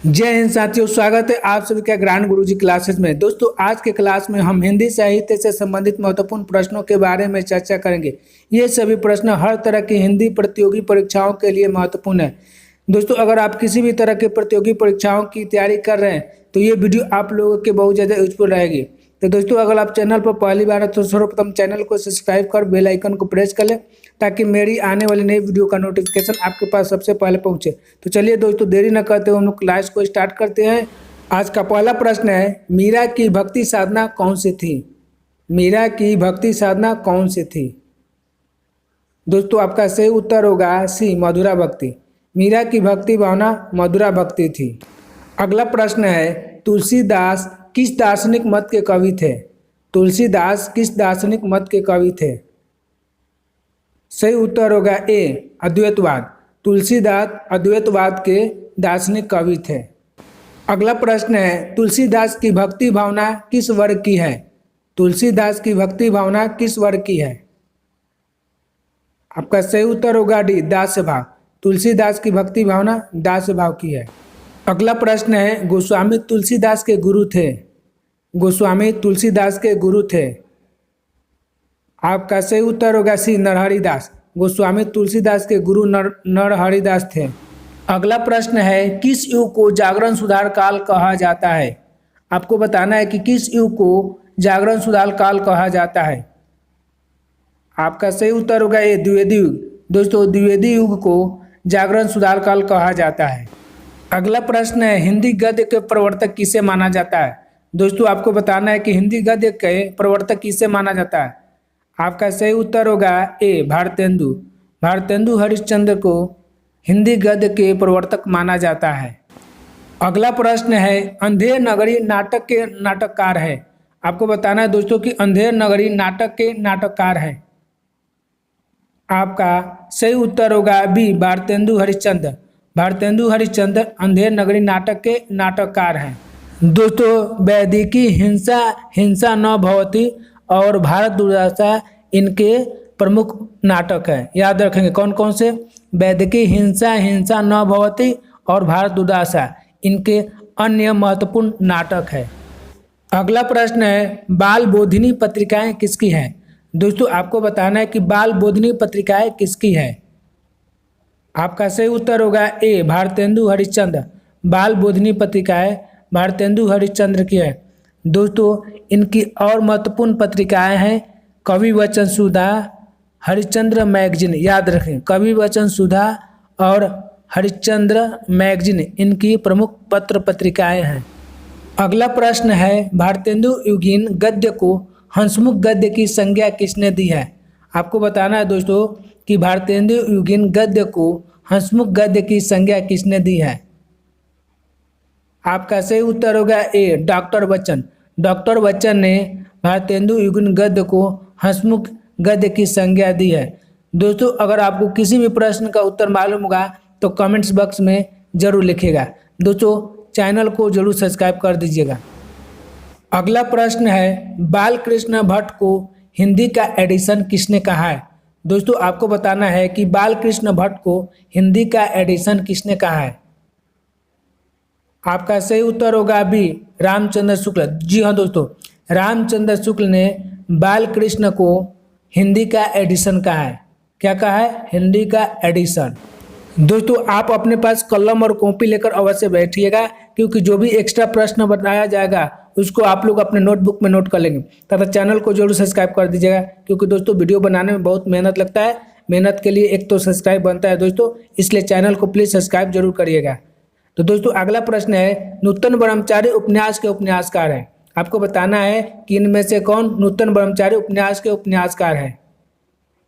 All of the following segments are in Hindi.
जय हिंद साथियों, स्वागत है आप सभी का ज्ञान गुरुजी क्लासेस में। दोस्तों, आज के क्लास में हम हिंदी साहित्य से संबंधित महत्वपूर्ण प्रश्नों के बारे में चर्चा करेंगे। ये सभी प्रश्न हर तरह की हिंदी प्रतियोगी परीक्षाओं के लिए महत्वपूर्ण है। दोस्तों, अगर आप किसी भी तरह की प्रतियोगी परीक्षाओं की तैयारी कर रहे हैं तो ये वीडियो आप लोगों के बहुत ज़्यादा यूजफुल रहेगी। तो दोस्तों, अगर आप चैनल पर पहली बार है तो सर्वप्रथम चैनल को सब्सक्राइब कर बेल आइकन को प्रेस कर लें ताकि मेरी आने वाली नई वीडियो का नोटिफिकेशन आपके पास सबसे पहले पहुंचे। तो चलिए दोस्तों, देरी न करते हुए हम लोग क्लास को स्टार्ट करते हैं। आज का पहला प्रश्न है, मीरा की भक्ति साधना कौन सी थी? मीरा की भक्ति साधना कौन सी थी? दोस्तों, आपका सही उत्तर होगा सी, मधुरा भक्ति। मीरा की भक्ति भावना मधुरा भक्ति थी। अगला प्रश्न है, तुलसीदास किस दार्शनिक मत के कवि थे? तुलसीदास किस दार्शनिक मत के कवि थे? सही उत्तर होगा ए, अद्वैतवाद। तुलसीदास अद्वैतवाद के दार्शनिक कवि थे। अगला प्रश्न है, तुलसीदास की भक्ति भावना किस वर्ग की है? तुलसीदास की भक्ति भावना किस वर्ग की है? आपका सही उत्तर होगा डी, दास्य भाव। तुलसीदास की भक्ति भावना दास्य भाव की है। अगला प्रश्न है, गोस्वामी तुलसीदास के गुरु थे? गोस्वामी तुलसीदास के गुरु थे। आपका सही उत्तर होगा सी, नरहरिदास। गोस्वामी तुलसीदास के गुरु नरहरिदास थे। अगला प्रश्न है, किस युग को जागरण सुधार काल कहा जाता है? आपको बताना है कि किस युग को जागरण सुधार काल कहा जाता है। आपका सही उत्तर होगा ए, द्विवेदी युग। दोस्तों, द्विवेदी युग को जागरण सुधार काल कहा जाता है। अगला प्रश्न है, हिंदी गद्य के प्रवर्तक किसे माना जाता है? दोस्तों, आपको बताना है कि हिंदी गद्य के प्रवर्तक किसे माना जाता है। आपका सही उत्तर होगा ए, भारतेंदु। भारतेंदु हरिश्चंद्र को हिंदी गद्य के प्रवर्तक माना जाता है। अगला प्रश्न है, अंधेर नगरी नाटक के नाटककार है? आपको बताना है दोस्तों कि अंधेर नगरी नाटक के नाटककार है। आपका सही उत्तर होगा बी, भारतेंदु हरिश्चंद्र। भारतेंदु हरिश्चंद्र अंधेर नगरी नाटक के नाटककार हैं। दोस्तों, वैदिकी हिंसा हिंसा न भवती और भारत दुर्दशा इनके प्रमुख नाटक है। याद रखेंगे कौन कौन से? वैदिकी हिंसा हिंसा न भवती और भारत दुर्दशा इनके अन्य महत्वपूर्ण नाटक है। अगला प्रश्न है, बाल बोधिनी पत्रिकाएं किसकी हैं? दोस्तों, आपको बताना है कि बाल बोधिनी पत्रिकाएं किसकी है। आपका सही उत्तर होगा ए, भारतेंदु हरिश्चंद्र। बाल बोधिनी पत्रिकाएं भारतेंदु हरिश्चंद्र की है। दोस्तों, इनकी और महत्वपूर्ण पत्रिकाएं हैं कवि वचन सुधा, हरिश्चंद्र मैगजीन। याद रखें, कवि वचन सुधा और हरिश्चंद्र मैगजीन इनकी प्रमुख पत्र पत्रिकाएं हैं। अगला प्रश्न है, भारतेंदु युगीन गद्य को हंसमुख गद्य की संज्ञा किसने दी है? आपको बताना है दोस्तों कि भारतेंदु युगीन गद्य को हंसमुख गद्य की संज्ञा किसने दी है। आपका सही उत्तर होगा ए, डॉक्टर बच्चन। डॉक्टर बच्चन ने भारतेंदु युगीन गद्य को हंसमुख गद्य की संज्ञा दी है। दोस्तों, अगर आपको किसी भी प्रश्न का उत्तर मालूम होगा तो कमेंट्स बॉक्स में जरूर लिखिएगा। दोस्तों, चैनल को जरूर सब्सक्राइब कर दीजिएगा। अगला प्रश्न है, बालकृष्ण भट्ट को हिंदी का एडिशन किसने कहा है? दोस्तों, आपको बताना है कि बालकृष्ण भट्ट को हिंदी का एडिशन किसने कहा है। आपका सही उत्तर होगा बी, रामचंद्र शुक्ल। जी हाँ दोस्तों, रामचंद्र शुक्ल ने बालकृष्ण को हिंदी का एडिशन कहा है। क्या कहा है? हिंदी का एडिशन। दोस्तों, आप अपने पास कलम और कॉपी लेकर अवश्य बैठिएगा क्योंकि जो भी एक्स्ट्रा प्रश्न बताया जाएगा उसको आप लोग अपने नोटबुक में नोट कर लेंगे। तथा चैनल को जरूर सब्सक्राइब कर दीजिएगा क्योंकि दोस्तों वीडियो बनाने में बहुत मेहनत लगता है। मेहनत के लिए एक तो सब्सक्राइब बनता है दोस्तों, इसलिए चैनल को प्लीज़ सब्सक्राइब जरूर करिएगा। तो दोस्तों, अगला प्रश्न है, नूतन ब्रह्मचारी उपन्यास के उपन्यासकार हैं? आपको बताना है कि इनमें से कौन नूतन ब्रह्मचारी उपन्यास के उपन्यासकार हैं।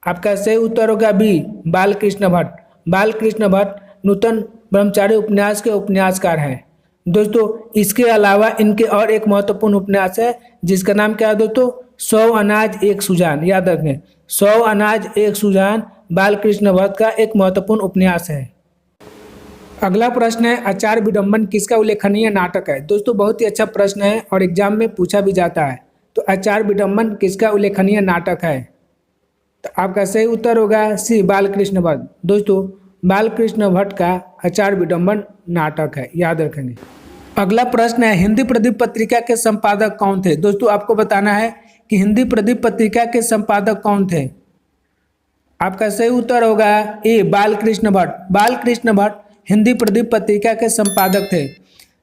आपका सही उत्तर होगा बी, बालकृष्ण भट्ट। बालकृष्ण भट्ट नूतन ब्रह्मचारी उपन्यास के उपन्यासकार हैं। दोस्तों, इसके अलावा इनके और एक महत्वपूर्ण उपन्यास है जिसका नाम क्या है दोस्तों? 100 अनाज एक सुजान। याद रखें, 100 अनाज एक सुजान बालकृष्ण भट्ट का एक महत्वपूर्ण उपन्यास है। अगला प्रश्न है, आचार्य विडम्बन किसका उल्लेखनीय नाटक है? दोस्तों, बहुत ही अच्छा प्रश्न है और एग्जाम में पूछा भी जाता है। तो आचार्य विडम्बन किसका उल्लेखनीय नाटक है? तो आपका सही उत्तर होगा सी, बालकृष्ण भट्ट। दोस्तों, बालकृष्ण भट्ट का आचार विडंबन नाटक है, याद रखेंगे। अगला प्रश्न है हिंदी प्रदीप पत्रिका के संपादक कौन थे। दोस्तों आपको बताना है कि हिंदी प्रदीप पत्रिका के संपादक कौन थे। आपका सही उत्तर होगा ए बालकृष्ण भट्ट। बालकृष्ण भट्ट हिंदी प्रदीप पत्रिका के संपादक थे।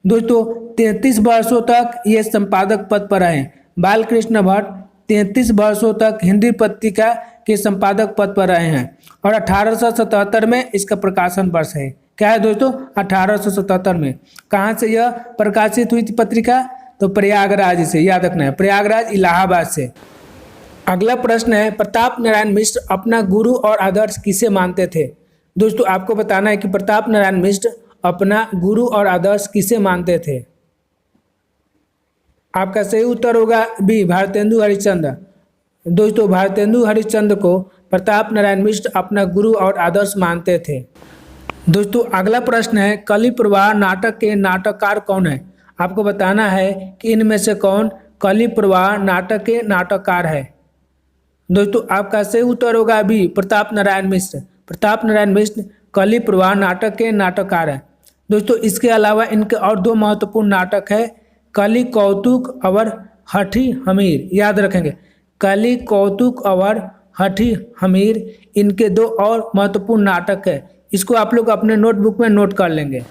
दोस्तों 33 वर्षों तक ये संपादक पद पर रहे। बालकृष्ण भट्ट 33 वर्षों तक हिंदी पत्रिका के संपादक पद पर रहे हैं और 1877 में इसका प्रकाशन वर्ष है। क्या है दोस्तों? 1877 में। कहाँ से यह प्रकाशित हुई थी पत्रिका? तो प्रयागराज से, याद रखना है, प्रयागराज इलाहाबाद से। अगला प्रश्न है प्रताप नारायण मिश्र अपना गुरु और आदर्श किसे मानते थे। दोस्तों आपको बताना है कि प्रताप नारायण मिश्र अपना गुरु और आदर्श किसे मानते थे। आपका सही उत्तर होगा बी भारतेंदु हरिश्चंद्र। दोस्तों भारतेंदु हरिश्चंद्र को प्रताप नारायण मिश्र अपना गुरु और आदर्श मानते थे। दोस्तों अगला प्रश्न है कली प्रवाह नाटक के नाटककार कौन है। आपको बताना है कि इनमें से कौन कली प्रवाह नाटक के नाटककार है। दोस्तों आपका सही उत्तर होगा बी प्रताप नारायण मिश्र। प्रताप नारायण मिश्र कली प्रवाह नाटक के नाटककार हैं। दोस्तों इसके अलावा इनके और दो महत्वपूर्ण नाटक है कली कौतुक और हठी हमीर, याद रखेंगे। कली कौतुक और हठी हमीर इनके दो और महत्वपूर्ण नाटक है। इसको आप लोग अपने नोटबुक में नोट कर लेंगे।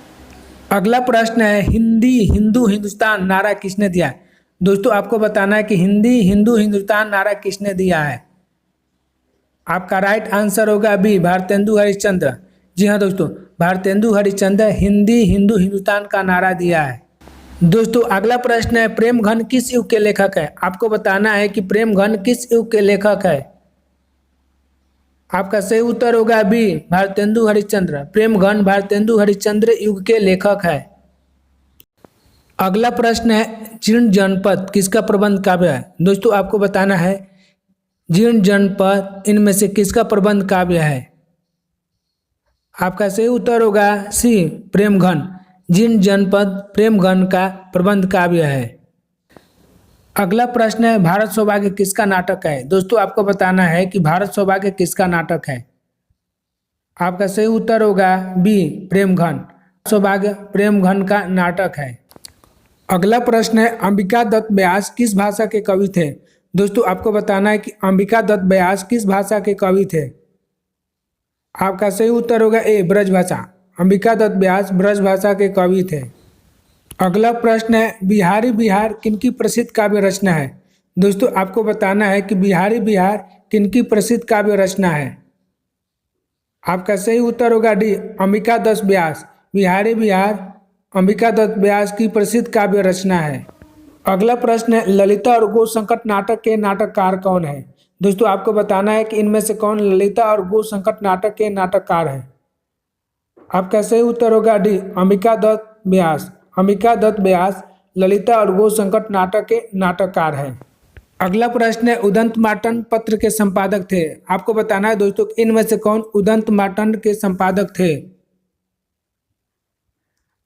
अगला प्रश्न है हिंदी हिंदू हिंदुस्तान नारा किसने दिया है। दोस्तों आपको बताना है कि हिंदी हिंदू हिंदुस्तान नारा किसने दिया है। आपका राइट आंसर होगा बी भारतेंदु हरिश्चंद्र। जी हाँ दोस्तों, भारतेंदु हरिश्चंद्र हिंदी हिंदू हिंदुस्तान का नारा दिया है। दोस्तों अगला प्रश्न है प्रेम घन किस युग के लेखक है। आपको बताना है कि प्रेम घन किस युग के लेखक है। आपका सही उत्तर होगा बी भारतेंदु हरिश्चंद्र। प्रेम घन भारतेंदु हरिश्चंद्र युग के लेखक है। अगला प्रश्न है जीर्ण जनपद किसका प्रबंध काव्य है। दोस्तों आपको बताना है जीर्ण जनपद इनमें से किसका प्रबंध काव्य है। आपका सही उत्तर होगा सी प्रेमघन। जीर्ण जनपद प्रेमघन का प्रबंध काव्य है। अगला प्रश्न है भारत सौभाग्य किसका नाटक है। दोस्तों आपको बताना है कि भारत सौभाग्य किसका नाटक है। आपका सही उत्तर होगा बी प्रेमघन। सौभाग्य प्रेमघन का नाटक है। अगला प्रश्न है अंबिका दत्त व्यास किस भाषा के कवि थे। दोस्तों आपको बताना है कि अंबिका दत्त व्यास किस भाषा के कवि थे। आपका सही उत्तर होगा ए ब्रज भाषा। अंबिका दत्त व्यास ब्रज भाषा के कवि थे। अगला प्रश्न है बिहारी बिहार किनकी प्रसिद्ध काव्य रचना है। दोस्तों आपको बताना है कि बिहारी बिहार किनकी प्रसिद्ध काव्य रचना है। आपका सही उत्तर होगा डी अंबिका दत्त व्यास। बिहारी बिहार अंबिका दत्त व्यास की प्रसिद्ध काव्य रचना है। अगला प्रश्न है ललिता और गो संकट नाटक के नाटककार कौन है। दोस्तों आपको बताना है कि इनमें से कौन ललिता और गो संकट नाटक के नाटककार हैं। आपका सही उत्तर होगा डी अंबिका दत्त व्यास। अंबिका दत्त व्यास ललिता और गो संकट नाटक के नाटककार हैं। अगला प्रश्न है उदंत मार्तंड पत्र के संपादक थे। आपको बताना है दोस्तों इनमें से कौन उदंत मार्तंड के संपादक थे।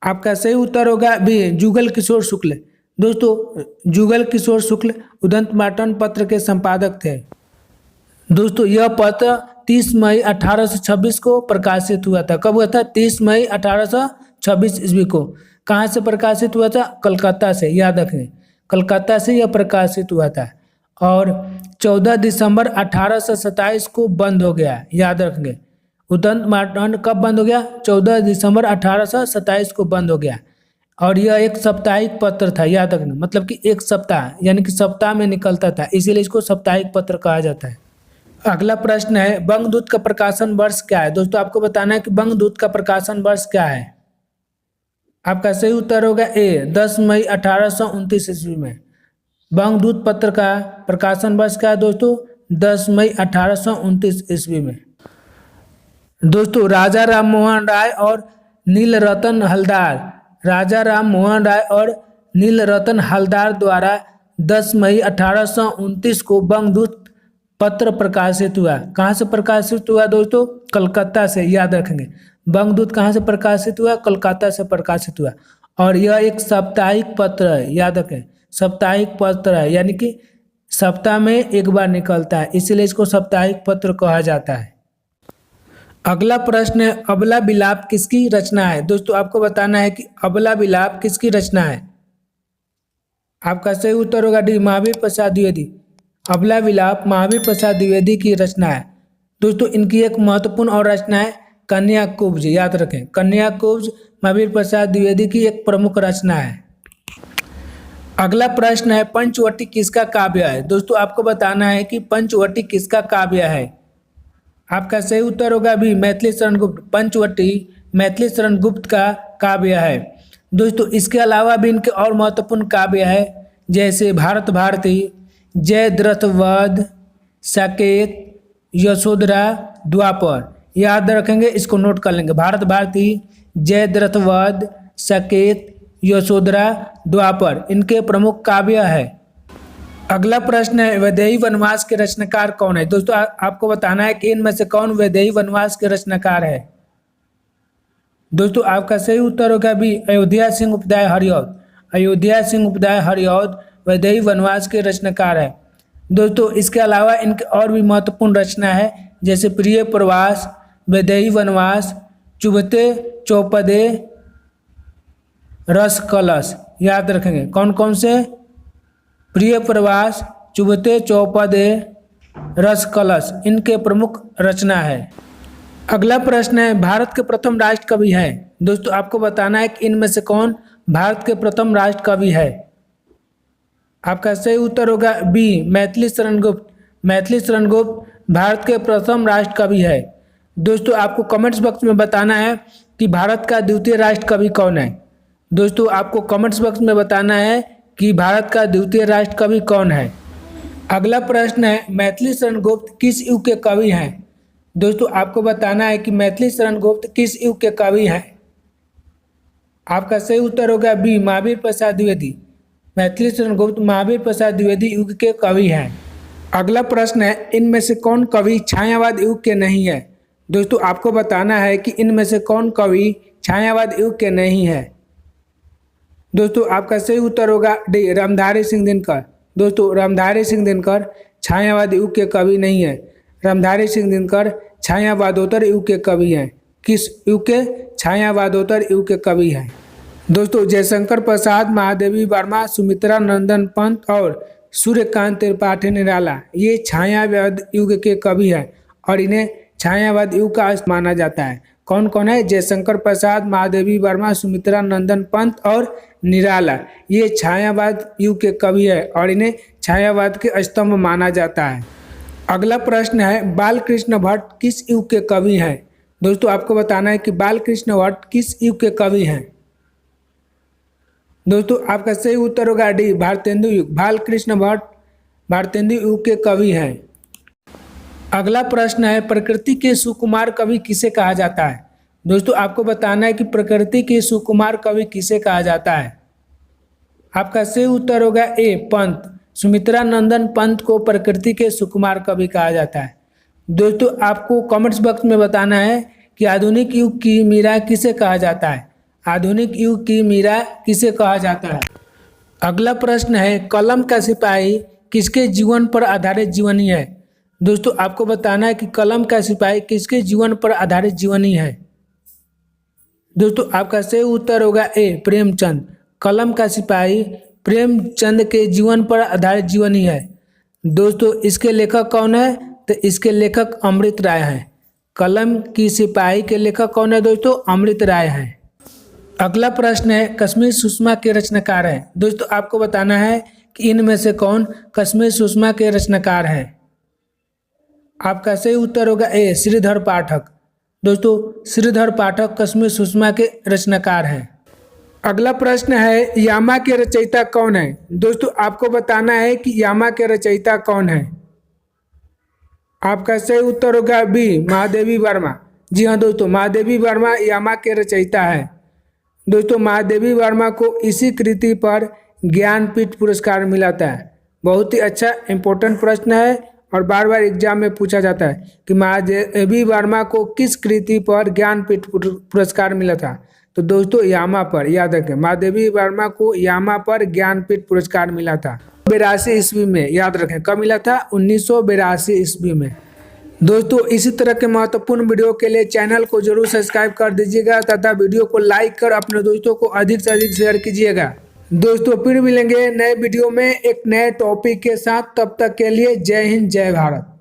आपका सही उत्तर होगा बी जुगल किशोर शुक्ल। दोस्तों जुगल किशोर शुक्ल उदंत मार्तंड पत्र के संपादक थे। दोस्तों यह पत्र 30 मई 1826 को प्रकाशित हुआ था। कब हुआ था? 30 मई 1826 ईस्वी को। कहाँ से प्रकाशित हुआ था? कलकत्ता से, याद रखें, कलकत्ता से यह प्रकाशित हुआ था। और 14 दिसंबर 1827 को बंद हो गया, याद रखेंगे। उदंत मार्तंड कब बंद हो गया? 14 दिसंबर 1827 को बंद हो गया। और यह एक साप्ताहिक पत्र था, याद रखना, मतलब कि एक सप्ताह यानी कि सप्ताह में निकलता था, इसीलिए इसको साप्ताहिक पत्र कहा जाता है। अगला प्रश्न है बंगदूत का प्रकाशन वर्ष क्या है। दोस्तों आपको बताना है कि बंगदूत का प्रकाशन वर्ष क्या है। आपका सही उत्तर होगा ए 10 मई 1829 ईस्वी में। बंगदूत पत्र का प्रकाशन वर्ष क्या है दोस्तों? 10 मई 1829 ईस्वी में। दोस्तों राजा राम मोहन राय और नीलरतन हलदार, राजा राम मोहन राय और नीलरतन हलदार द्वारा 10 मई 1829 को बंगदूत पत्र प्रकाशित हुआ। कहाँ से प्रकाशित हुआ दोस्तों? कलकत्ता से, याद रखेंगे। बंगदूत कहाँ से प्रकाशित हुआ? कलकत्ता से प्रकाशित हुआ। और यह एक साप्ताहिक पत्र है, याद रखें, साप्ताहिक पत्र है, यानी कि सप्ताह में एक बार निकलता है, इसीलिए इसको साप्ताहिक पत्र कहा जाता है। अगला प्रश्न है, अबला विलाप किसकी रचना है? दोस्तों आपको बताना है कि अबला विलाप किसकी रचना है। आपका सही उत्तर होगा डी, महावीर प्रसाद द्विवेदी। अबला विलाप महावीर प्रसाद द्विवेदी की रचना है। दोस्तों इनकी एक महत्वपूर्ण और रचना है कन्या कुब्ज, याद रखें कन्या कुब्ज महावीर प्रसाद द्विवेदी की एक प्रमुख रचना है। अगला प्रश्न है, पंचवटी किसका काव्य है? दोस्तों आपको बताना है कि पंचवटी किसका काव्य है। आपका सही उत्तर होगा भी, मैथिली शरण गुप्त। पंचवटी मैथिली शरण गुप्त का काव्य है। दोस्तों इसके अलावा भी इनके और महत्वपूर्ण काव्य है, जैसे भारत भारती, जयद्रथ वध, साकेत, यशोधरा, द्वापर। याद रखेंगे, इसको नोट कर लेंगे। भारत भारती, जयद्रथ वध, साकेत, यशोधरा, द्वापर इनके प्रमुख काव्य है। अगला प्रश्न है, वैदेही वनवास के रचनाकार कौन है? दोस्तों आपको बताना है कि इनमें से कौन वैदेही वनवास के रचनाकार है। दोस्तों आपका सही उत्तर होगा भी, अयोध्या सिंह उपाध्याय हरिऔध। अयोध्या सिंह उपाध्याय हरिऔध वैदेही वनवास के रचनाकार है। दोस्तों इसके अलावा इनके और भी महत्वपूर्ण रचना है, जैसे प्रिय प्रवास, वैदेही वनवास, चुभते चौपदे, रस कलश। याद रखेंगे कौन कौन से? प्रिय प्रवास, चुभते चौपदे, रस कलश इनके प्रमुख रचना है। अगला प्रश्न है, भारत के प्रथम राष्ट्र कवि हैं। दोस्तों आपको बताना है कि इनमें से कौन भारत के प्रथम राष्ट्र कवि है। आपका सही उत्तर होगा बी, मैथिली शरण गुप्त। मैथिली शरण गुप्त भारत के प्रथम राष्ट्र कवि है। दोस्तों आपको कमेंट्स बॉक्स में बताना है कि भारत का द्वितीय राष्ट्र कवि कौन है। दोस्तों आपको कमेंट्स बॉक्स में बताना है कि भारत का द्वितीय राष्ट्र कवि कौन है। अगला प्रश्न है, मैथिली शरण गुप्त किस युग के कवि हैं? दोस्तों आपको बताना है कि मैथिली शरण गुप्त किस युग के कवि हैं। आपका सही उत्तर होगा बी, महावीर प्रसाद द्विवेदी। मैथिली शरण गुप्त महावीर प्रसाद द्विवेदी युग के कवि हैं। अगला प्रश्न है, इनमें से कौन कवि छायावाद युग के नहीं है? दोस्तों आपको बताना है कि इनमें से कौन कवि छायावाद युग के नहीं है। दोस्तों आपका सही उत्तर होगा डी, रामधारी सिंह दिनकर। दोस्तों रामधारी सिंह दिनकर छायावाद युग के कवि नहीं है। रामधारी सिंह दिनकर छायावादोत्तर युग के कवि हैं। किस युग के? छायावादोत्तर युग के कवि हैं। दोस्तों जयशंकर प्रसाद, महादेवी वर्मा, सुमित्रा नंदन पंत और सूर्यकांत त्रिपाठी निराला ये छायावाद युग के कवि हैं और इन्हें छायावाद युग का माना जाता है। कौन कौन है? जयशंकर प्रसाद, महादेवी वर्मा, सुमित्रा नंदन पंत और निराला ये छायावाद युग के कवि है और इन्हें छायावाद के स्तंभ माना जाता है। अगला प्रश्न है, बालकृष्ण भट्ट किस युग के कवि हैं? दोस्तों आपको बताना है कि बालकृष्ण भट्ट किस युग के कवि हैं। दोस्तों आपका सही उत्तर होगा डी, भारतेंदु युग। बालकृष्ण भट्ट भारतेंदु युग के कवि हैं। अगला प्रश्न है, प्रकृति के सुकुमार कवि किसे कहा जाता है? दोस्तों आपको बताना है कि प्रकृति के सुकुमार कवि किसे कहा जाता है। आपका सही उत्तर होगा ए, पंत। सुमित्रा नंदन पंत को प्रकृति के सुकुमार कवि कहा जाता है। दोस्तों आपको कमेंट्स बॉक्स में बताना है कि आधुनिक युग की मीरा किसे कहा जाता है। आधुनिक युग की मीरा किसे कहा जाता है। अगला प्रश्न है, कलम का सिपाही किसके जीवन पर आधारित जीवनी है? दोस्तों आपको बताना है कि कलम का सिपाही किसके जीवन पर आधारित जीवनी है। दोस्तों आपका सही उत्तर होगा ए, प्रेमचंद। कलम का सिपाही प्रेमचंद के जीवन पर आधारित जीवनी है। दोस्तों इसके लेखक कौन है? तो इसके लेखक अमृत राय हैं। कलम की सिपाही के लेखक कौन है दोस्तों? अमृत राय हैं। अगला प्रश्न है, कश्मीर सुषमा के रचनाकार हैं। दोस्तों आपको बताना है कि इनमें से कौन कश्मीर सुषमा के रचनाकार हैं। आपका सही उत्तर होगा ए, श्रीधर पाठक। दोस्तों श्रीधर पाठक कश्मीर सुषमा के रचनाकार हैं। अगला प्रश्न है, यामा के रचयिता कौन है? दोस्तों आपको बताना है कि यामा के रचयिता कौन है। आपका सही उत्तर होगा बी, महादेवी वर्मा। जी हाँ दोस्तों, महादेवी वर्मा यामा के रचयिता है। दोस्तों महादेवी वर्मा को इसी कृति पर ज्ञानपीठ पुरस्कार मिला था। बहुत ही अच्छा इंपॉर्टेंट प्रश्न है और बार बार एग्जाम में पूछा जाता है कि महादेवी वर्मा को किस कृति पर ज्ञानपीठ पुरस्कार मिला था। तो दोस्तों यामा पर, याद रखें महादेवी वर्मा को यामा पर ज्ञानपीठ पुरस्कार मिला था 1982 ईस्वी में। याद रखें कब मिला था? 1982 ईस्वी में। दोस्तों इसी तरह के महत्वपूर्ण वीडियो के लिए चैनल को जरूर सब्सक्राइब कर दीजिएगा तथा वीडियो को लाइक कर अपने दोस्तों को अधिक से अधिक शेयर कीजिएगा। दोस्तों फिर मिलेंगे नए वीडियो में एक नए टॉपिक के साथ, तब तक के लिए जय हिंद जय भारत।